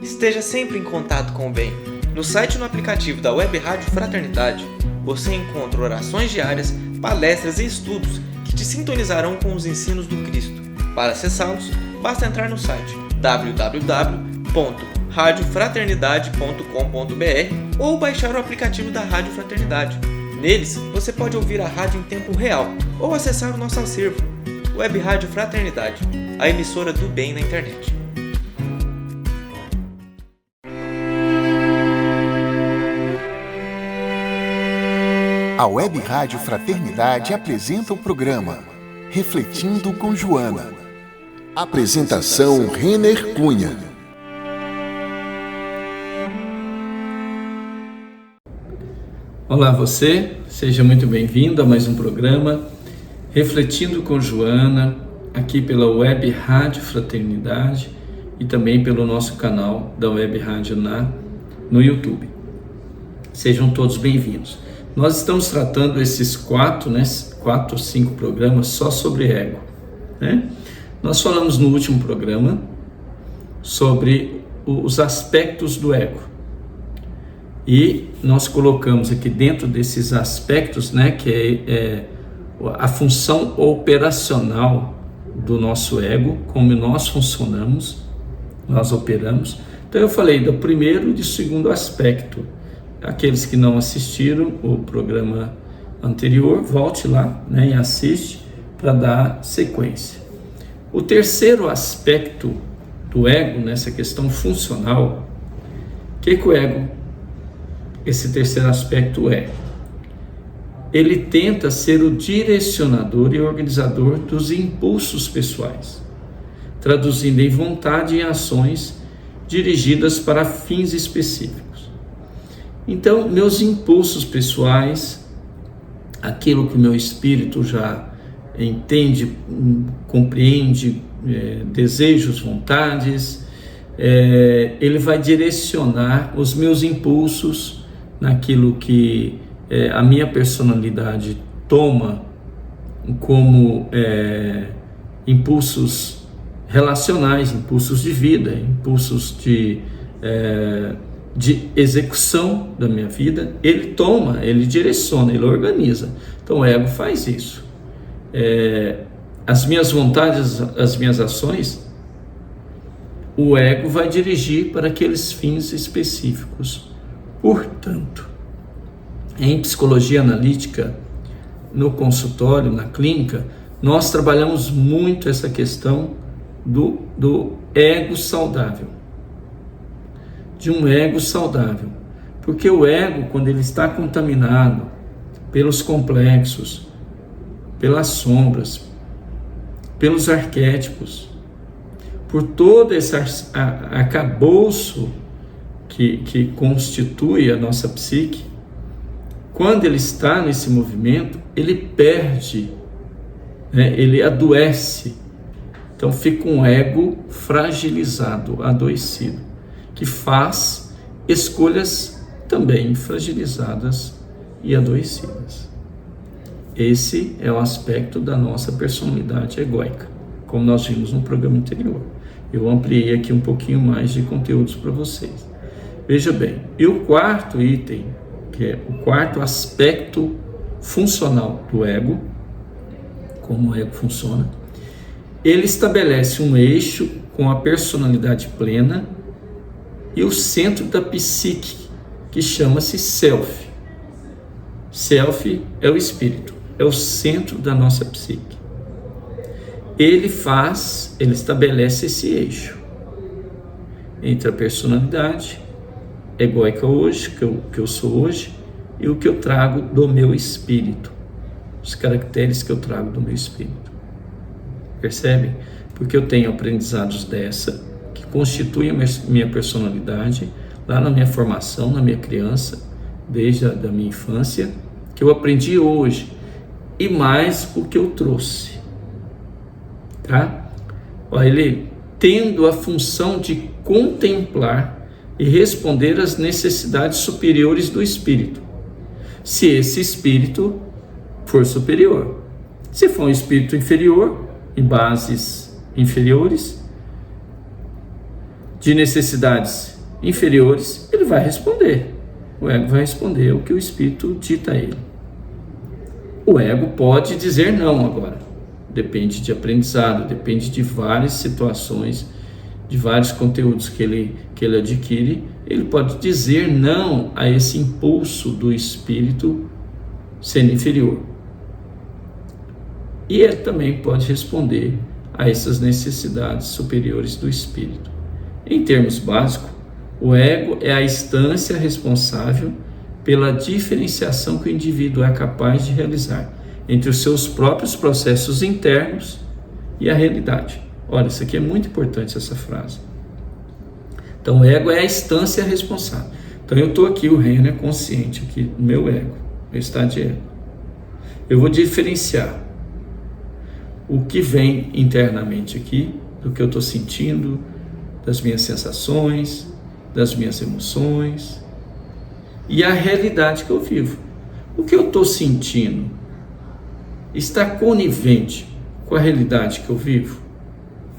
Esteja sempre em contato com o bem. No site e no aplicativo da Web Rádio Fraternidade, você encontra orações diárias, palestras e estudos que te sintonizarão com os ensinos do Cristo. Para acessá-los, basta entrar no site www.radiofraternidade.com.br ou baixar o aplicativo da Rádio Fraternidade. Neles, você pode ouvir a rádio em tempo real ou acessar o nosso acervo. Web Rádio Fraternidade, a emissora do bem na internet. A Web Rádio Fraternidade apresenta o programa Refletindo com Joana. Apresentação Renner Cunha. Olá você, seja muito bem-vindo a mais um programa Refletindo com Joana, aqui pela Web Rádio Fraternidade e também pelo nosso canal da Web Rádio no YouTube. Sejam todos bem-vindos. Nós estamos tratando esses 4 ou 5 programas só sobre ego, né? Nós falamos no último programa sobre os aspectos do ego. E nós colocamos aqui dentro desses aspectos, né, que é a função operacional do nosso ego, como nós funcionamos, nós operamos. Então eu falei do primeiro e do segundo aspecto. Aqueles que não assistiram o programa anterior, volte lá, né, e assiste para dar sequência. O terceiro aspecto do ego, nessa questão funcional, o que o ego, esse terceiro aspecto ele tenta ser o direcionador e organizador dos impulsos pessoais, traduzindo em vontade e ações dirigidas para fins específicos. Então, meus impulsos pessoais, aquilo que o meu espírito já entende, compreende, desejos, vontades, ele vai direcionar os meus impulsos naquilo que a minha personalidade toma como impulsos relacionais, impulsos de vida, impulsos de execução da minha vida. Ele toma, ele direciona, ele organiza. Então o ego faz isso. As minhas vontades, as minhas ações, o ego vai dirigir para aqueles fins específicos. Portanto, em psicologia analítica, no consultório, na clínica, nós trabalhamos muito essa questão do ego saudável. De um ego saudável. Porque o ego, quando ele está contaminado pelos complexos, pelas sombras, pelos arquétipos, por todo esse arcabouço que constitui a nossa psique, quando ele está nesse movimento, ele perde, né? Ele adoece. Então fica um ego fragilizado, adoecido, que faz escolhas também fragilizadas e adoecidas. Esse é o aspecto da nossa personalidade egóica, como nós vimos no programa anterior. Eu ampliei aqui um pouquinho mais de conteúdos para vocês. Veja bem, e o quarto item, que é o quarto aspecto funcional do ego, como o ego funciona, ele estabelece um eixo com a personalidade plena e o centro da psique, que chama-se Self. Self é o espírito, é o centro da nossa psique. Ele estabelece esse eixo entre a personalidade egóica hoje, que eu sou hoje, e o que eu trago do meu espírito, os caracteres que eu trago do meu espírito. Percebem? Porque eu tenho aprendizados dessa, que constituem a minha personalidade, lá na minha formação, na minha criança, desde a minha infância, que eu aprendi hoje, e mais o que eu trouxe. Tá? Ele tendo a função de contemplar e responder às necessidades superiores do espírito, se esse espírito for superior. Se for um espírito inferior, em bases inferiores, de necessidades inferiores, ele vai responder. O ego vai responder o que o espírito dita a ele. O ego pode dizer não agora. Depende de aprendizado, depende de várias situações, de vários conteúdos que ele adquire. Ele pode dizer não a esse impulso do espírito sendo inferior. E ele também pode responder a essas necessidades superiores do espírito. Em termos básicos, o ego é a instância responsável pela diferenciação que o indivíduo é capaz de realizar entre os seus próprios processos internos e a realidade. Olha, isso aqui é muito importante, essa frase. Então, o ego é a instância responsável. Então, eu estou aqui, o Renner, consciente aqui, meu ego, meu estado de ego. Eu vou diferenciar o que vem internamente aqui, do que eu estou sentindo, das minhas sensações, das minhas emoções e a realidade que eu vivo. O que eu estou sentindo está conivente com a realidade que eu vivo?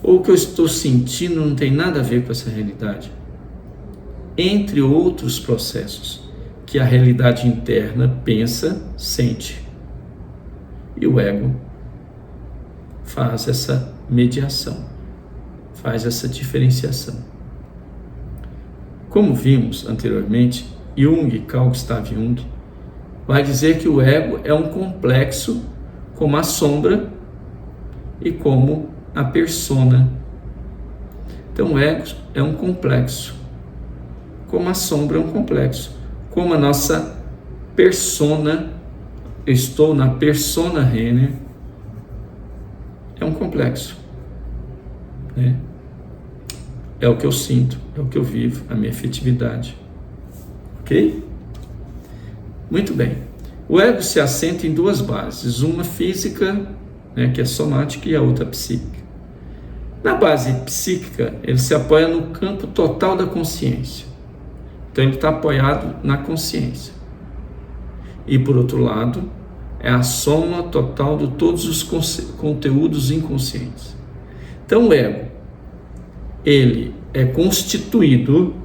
Ou o que eu estou sentindo não tem nada a ver com essa realidade? Entre outros processos que a realidade interna pensa, sente. E o ego faz essa mediação, faz essa diferenciação. Como vimos anteriormente, Carl Gustav Jung vai dizer que o ego é um complexo como a sombra e como a persona. Então o ego é um complexo, como a sombra é um complexo, como a nossa persona, eu estou na persona Renner, é um complexo, né? É o que eu sinto, é o que eu vivo, a minha afetividade. Ok? Muito bem. O ego se assenta em duas bases, uma física, né, que é somática, e a outra psíquica. Na base psíquica, ele se apoia no campo total da consciência. Então ele está apoiado na consciência. E por outro lado, é a soma total de todos os conteúdos inconscientes. Então o ego, ele é constituído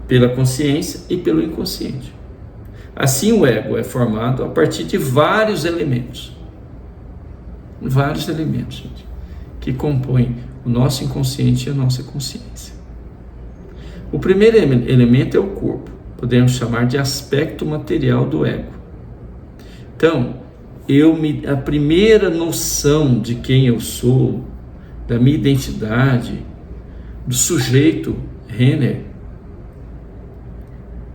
pela consciência e pelo inconsciente. Assim o ego é formado a partir de vários elementos. Vários elementos, gente, que compõem o nosso inconsciente e a nossa consciência. O primeiro elemento é o corpo. Podemos chamar de aspecto material do ego. Então, a primeira noção de quem eu sou, da minha identidade, do sujeito Renner,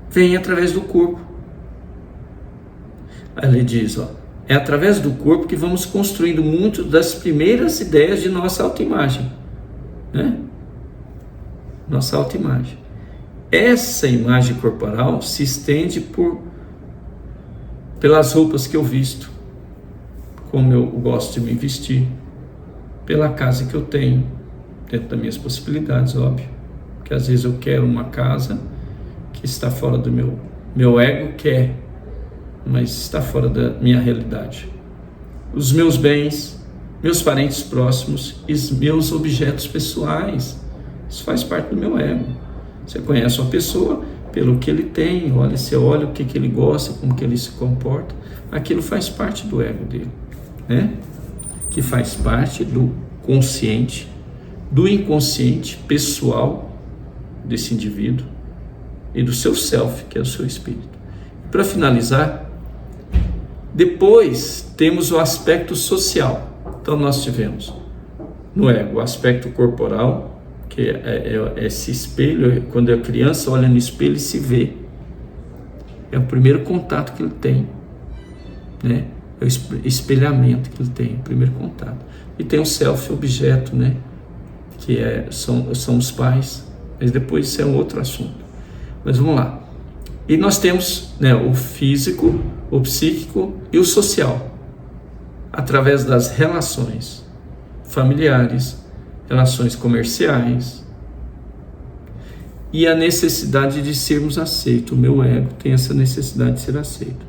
vem através do corpo. Ele diz, é através do corpo que vamos construindo muito das primeiras ideias de nossa autoimagem, né? Nossa autoimagem. Essa imagem corporal se estende pelas roupas que eu visto, como eu gosto de me vestir, pela casa que eu tenho, dentro das minhas possibilidades, óbvio, porque às vezes eu quero uma casa que está fora do meu ego quer, mas está fora da minha realidade. Os meus bens, meus parentes próximos e os meus objetos pessoais, isso faz parte do meu ego. Você conhece uma pessoa pelo que ele tem, você olha o que ele gosta, como que ele se comporta, aquilo faz parte do ego dele, né? Que faz parte do consciente, do inconsciente pessoal desse indivíduo e do seu self, que é o seu espírito. Para finalizar, depois temos o aspecto social. Então nós tivemos no ego o aspecto corporal, que é esse espelho, quando a criança olha no espelho e se vê. É o primeiro contato que ele tem, né? É o espelhamento que ele tem, o primeiro contato. E tem o self objeto, né? Que são os pais, mas depois isso é um outro assunto. Mas vamos lá. E nós temos, né, o físico, o psíquico e o social, através das relações familiares, relações comerciais e a necessidade de sermos aceitos. O meu ego tem essa necessidade de ser aceito.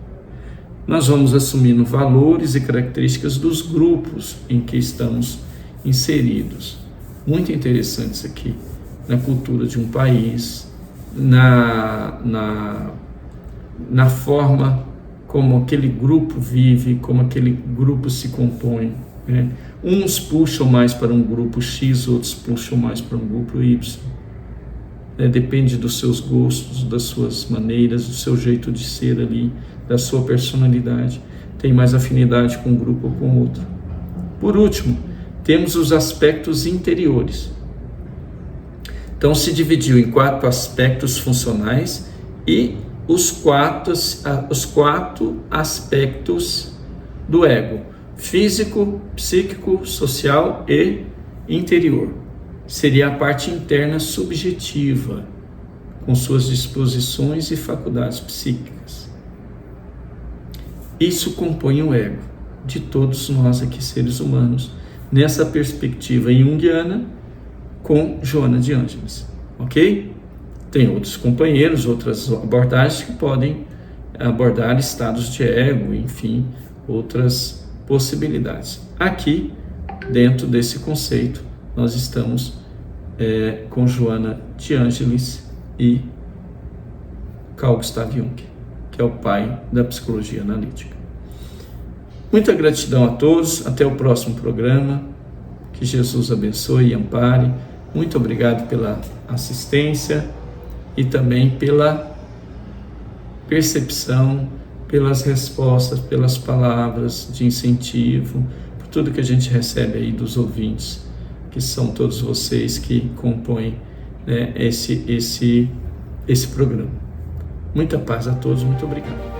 Nós vamos assumindo valores e características dos grupos em que estamos inseridos. Muito interessante isso aqui. na cultura de um país, na forma como aquele grupo vive, como aquele grupo se compõe, né? Uns puxam mais para um grupo X, outros puxam mais para um grupo Y. Depende dos seus gostos, das suas maneiras, do seu jeito de ser ali, da sua personalidade. Tem mais afinidade com um grupo ou com outro. Por último, temos os aspectos interiores. Então se dividiu em 4 aspectos funcionais e os quatro aspectos do ego: físico, psíquico, social e interior. Seria a parte interna subjetiva, com suas disposições e faculdades psíquicas. Isso compõe o ego de todos nós aqui, seres humanos, nessa perspectiva junguiana com Joana de Ângelis, ok? Tem outros companheiros, outras abordagens que podem abordar estados de ego, enfim, outras possibilidades. Aqui, dentro desse conceito, nós estamos com Joana de Ângelis e Carl Gustav Jung, que é o pai da psicologia analítica. Muita gratidão a todos, até o próximo programa, que Jesus abençoe e ampare. Muito obrigado pela assistência e também pela percepção, pelas respostas, pelas palavras de incentivo, por tudo que a gente recebe aí dos ouvintes, que são todos vocês que compõem, né, esse programa. Muita paz a todos, muito obrigado.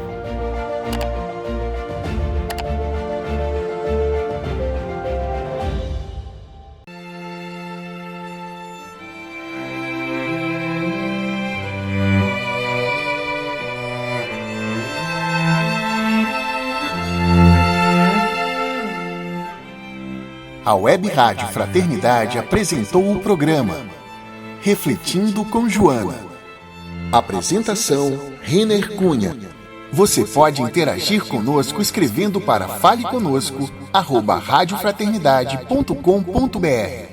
A Web Rádio Fraternidade apresentou o programa Refletindo com Joana. Apresentação: Renner Cunha. Você pode interagir conosco escrevendo para faleconosco@radiofraternidade.com.br.